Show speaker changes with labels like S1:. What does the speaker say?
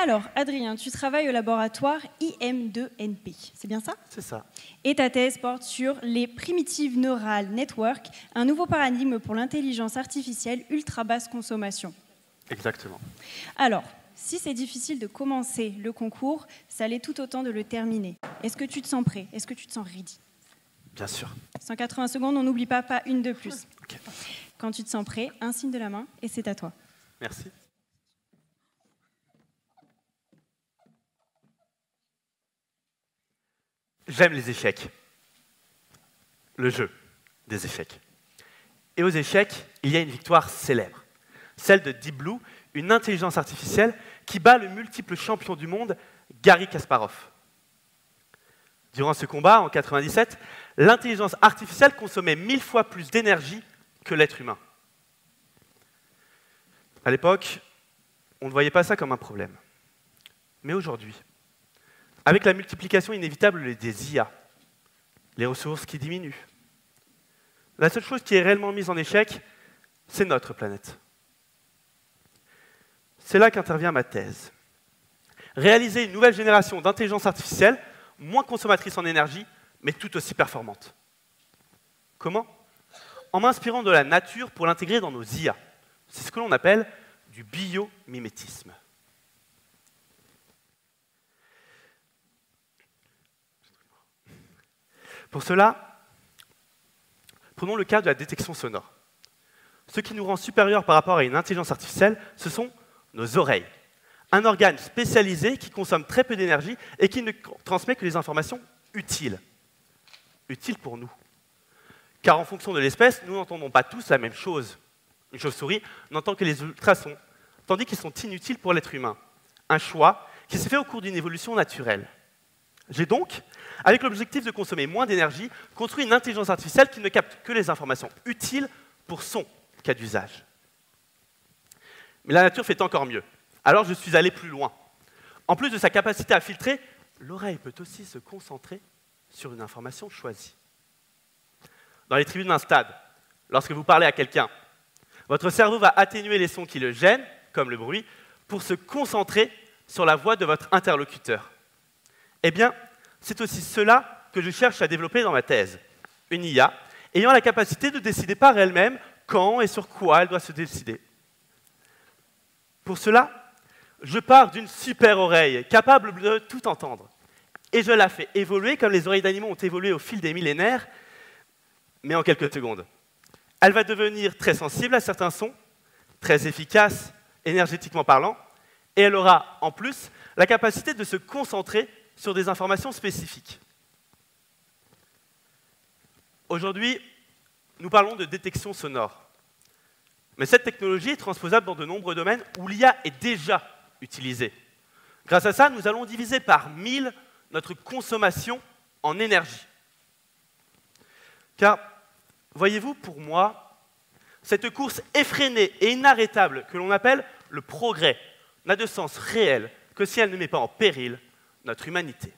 S1: Alors, Adrien, tu travailles au laboratoire IM2NP, c'est bien ça?
S2: C'est ça.
S1: Et ta thèse porte sur les Primitive Neural Network, un nouveau paradigme pour l'intelligence artificielle ultra basse consommation.
S2: Exactement.
S1: Alors, si c'est difficile de commencer le concours, ça l'est tout autant de le terminer. Est-ce que tu te sens prêt? Est-ce que tu te sens ready?
S2: Bien sûr.
S1: 180 secondes, on n'oublie pas une de plus.
S2: Okay.
S1: Quand tu te sens prêt, un signe de la main et c'est à toi.
S2: Merci. J'aime les échecs. Le jeu des échecs. Et aux échecs, il y a une victoire célèbre. Celle de Deep Blue, une intelligence artificielle qui bat le multiple champion du monde, Garry Kasparov. Durant ce combat, en 1997, l'intelligence artificielle consommait 1000 fois plus d'énergie que l'être humain. À l'époque, on ne voyait pas ça comme un problème. Mais aujourd'hui, avec la multiplication inévitable des IA, les ressources qui diminuent, la seule chose qui est réellement mise en échec, c'est notre planète. C'est là qu'intervient ma thèse. Réaliser une nouvelle génération d'intelligence artificielle, moins consommatrice en énergie, mais tout aussi performante. Comment? En m'inspirant de la nature pour l'intégrer dans nos IA. C'est ce que l'on appelle du biomimétisme. Pour cela, prenons le cas de la détection sonore. Ce qui nous rend supérieurs par rapport à une intelligence artificielle, ce sont nos oreilles. Un organe spécialisé qui consomme très peu d'énergie et qui ne transmet que les informations utiles. Utiles pour nous. Car en fonction de l'espèce, nous n'entendons pas tous la même chose. Une chauve-souris n'entend que les ultrasons, tandis qu'ils sont inutiles pour l'être humain. Un choix qui s'est fait au cours d'une évolution naturelle. J'ai donc, avec l'objectif de consommer moins d'énergie, construit une intelligence artificielle qui ne capte que les informations utiles pour son cas d'usage. Mais la nature fait encore mieux. Alors je suis allé plus loin. En plus de sa capacité à filtrer, l'oreille peut aussi se concentrer sur une information choisie. Dans les tribunes d'un stade, lorsque vous parlez à quelqu'un, votre cerveau va atténuer les sons qui le gênent, comme le bruit, pour se concentrer sur la voix de votre interlocuteur. Eh bien, c'est aussi cela que je cherche à développer dans ma thèse. Une IA ayant la capacité de décider par elle-même quand et sur quoi elle doit se décider. Pour cela, je pars d'une super oreille, capable de tout entendre. Et je la fais évoluer comme les oreilles d'animaux ont évolué au fil des millénaires, mais en quelques secondes. Elle va devenir très sensible à certains sons, très efficace, énergétiquement parlant, et elle aura, en plus, la capacité de se concentrer sur des informations spécifiques. Aujourd'hui, nous parlons de détection sonore. Mais cette technologie est transposable dans de nombreux domaines où l'IA est déjà utilisée. Grâce à ça, nous allons diviser par 1000 notre consommation en énergie. Car, voyez-vous, pour moi, cette course effrénée et inarrêtable que l'on appelle le progrès n'a de sens réel que si elle ne met pas en péril notre humanité.